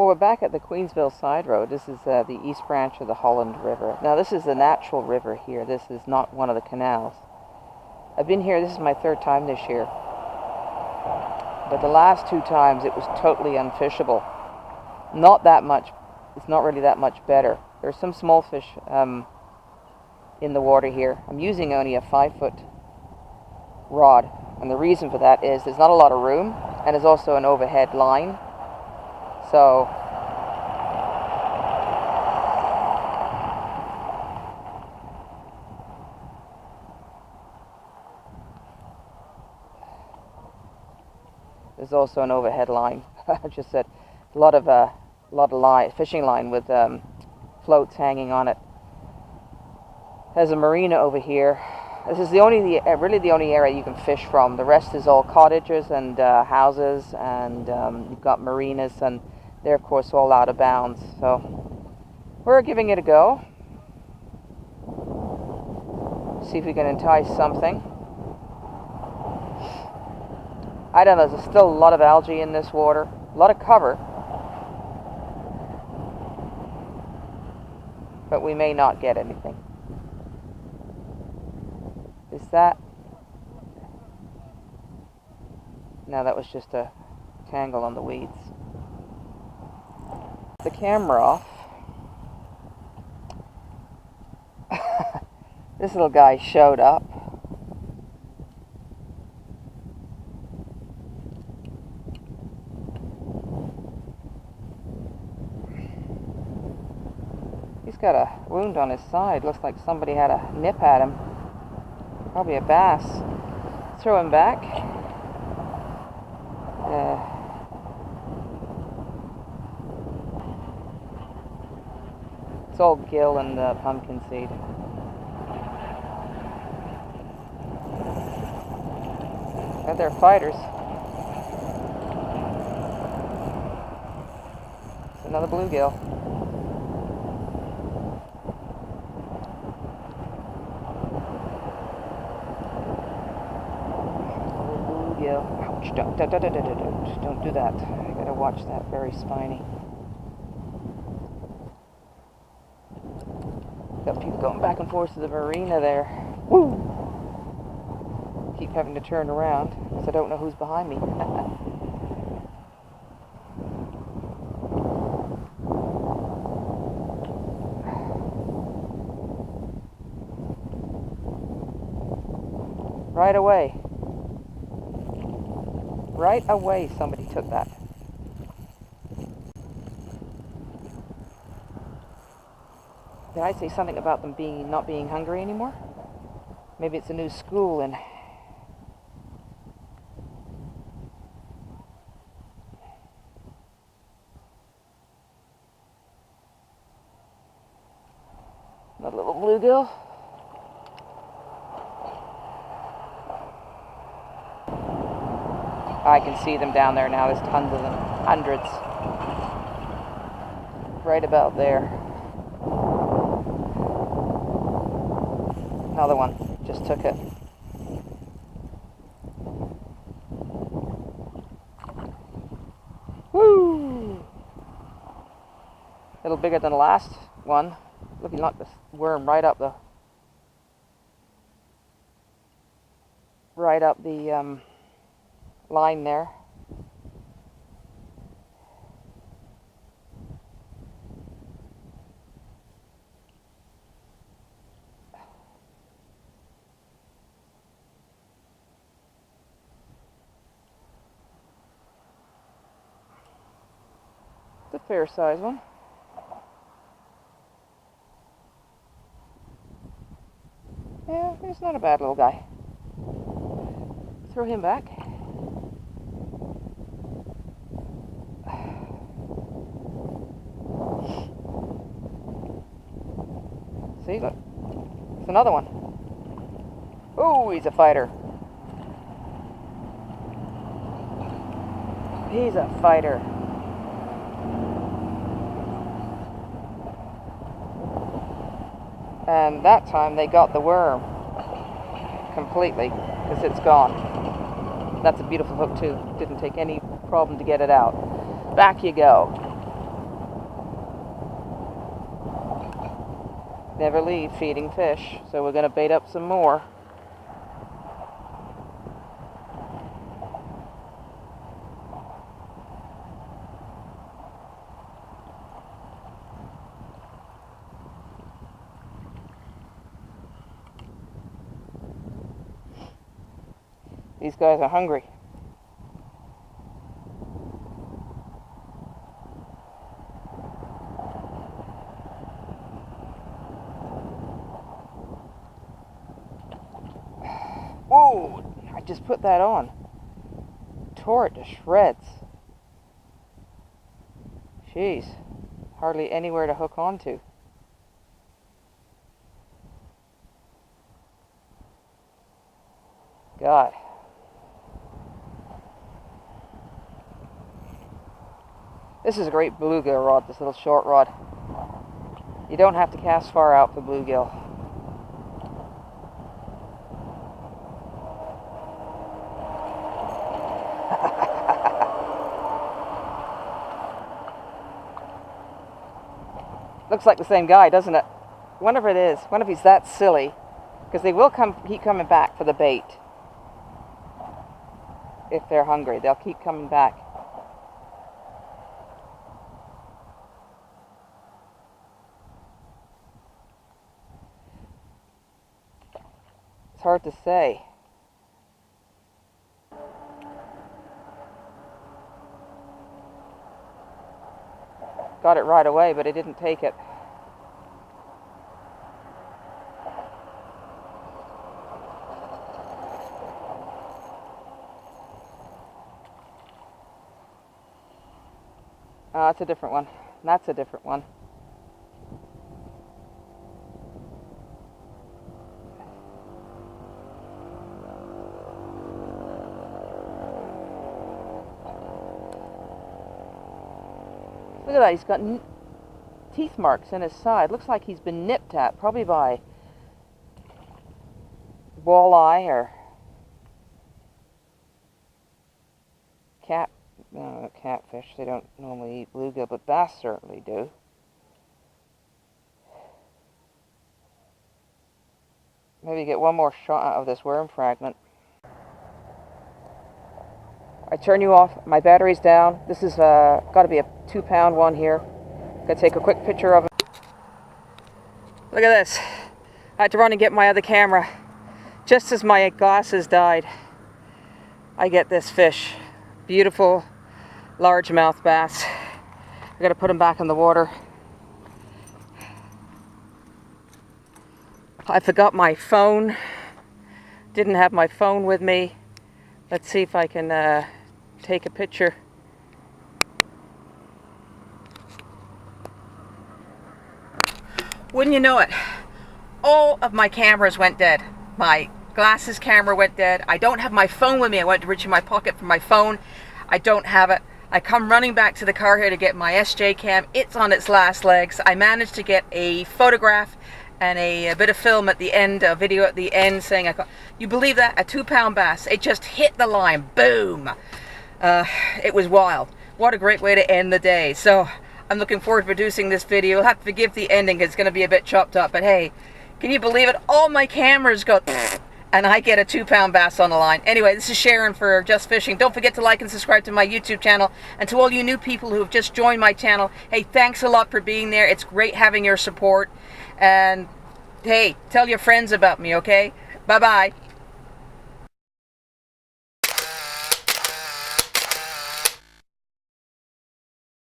Well, we're back at the Queensville side road. This is the east branch of the Holland River. Now, this is the natural river here. This is not one of the canals. I've been here, this is my third time this year. But the last two times it was totally unfishable. Not that much, it's not really that much better. There's some small fish in the water here. I'm using only a 5-foot rod. And the reason for that is there's not a lot of room, and there's also an overhead line. So there's also an overhead line. I just said a lot of fishing line with floats hanging on it. There's a marina over here. This is really the only area you can fish from. The rest is all cottages and houses, and you've got marinas, and they're of course all out of bounds. So we're giving it a go. See if we can entice something. I don't know, there's still a lot of algae in this water, a lot of cover, but we may not get anything. Is that? No, that was just a tangle on the weeds. The camera off. This little guy showed up. He's got a wound on his side. Looks like somebody had a nip at him. Probably a bass. Throw him back. It's all gill and pumpkin seed. But they're fighters. It's another bluegill. Ouch, don't do that. I gotta watch that, very spiny. Got people going back and forth to the marina there. Woo! Keep having to turn around because I don't know who's behind me. Right away. Right away somebody took that. Did I say something about them not being hungry anymore? Maybe it's a new school and another little bluegill. I can see them down there now. There's tons of them. Hundreds. Right about there. Another one. Just took it. Woo! A little bigger than the last one. Look, he knocked this worm right up the line there. It's a fair size one. Yeah, he's not a bad little guy. Throw him back. See, look. It's another one. Oh, he's a fighter. He's a fighter. And that time they got the worm completely because it's gone. That's a beautiful hook too. Didn't take any problem to get it out. Back you go. never leave feeding fish, so we're going to bait up some more. These guys are hungry. Whoa! I just put that on. Tore it to shreds. Jeez. Hardly anywhere to hook onto. God. This is a great bluegill rod, this little short rod. You don't have to cast far out for bluegill. Looks like the same guy, doesn't it? I wonder if it is. I wonder if he's that silly. Because they will keep coming back for the bait. If they're hungry, they'll keep coming back. It's hard to say. Got it right away, but it didn't take it. Oh, that's a different one. That's a different one. Look at that, he's got teeth marks in his side. Looks like he's been nipped at, probably by walleye or catfish. They don't normally eat bluegill, but bass certainly do. Maybe get one more shot of this worm fragment. I turn you off. My battery's down. This is got to be a 2-pound one here. Gotta take a quick picture of it. Look at this. I had to run and get my other camera. Just as my glasses died, I get this fish. Beautiful largemouth bass. I gotta put him back in the water. I forgot my phone. Didn't have my phone with me. Let's see if I can take a picture. Wouldn't you know it, all of my cameras went dead. My glasses camera went dead. I don't have my phone with me. I went to reach in my pocket for my phone. I don't have it. I come running back to the car here to get my SJ cam. It's on its last legs. I managed to get a photograph and a bit of film at the end, a video at the end saying, you believe that? A 2-pound bass. It just hit the line. Boom. It was wild. What a great way to end the day. So I'm looking forward to producing this video. You'll have to forgive the ending. It's going to be a bit chopped up. But hey, can you believe it? All my cameras go and I get a 2-pound bass on the line. Anyway, this is Sharon for Just Fishing. Don't forget to like and subscribe to my YouTube channel. And to all you new people who have just joined my channel, hey, thanks a lot for being there. It's great having your support. And hey, tell your friends about me, okay? Bye-bye.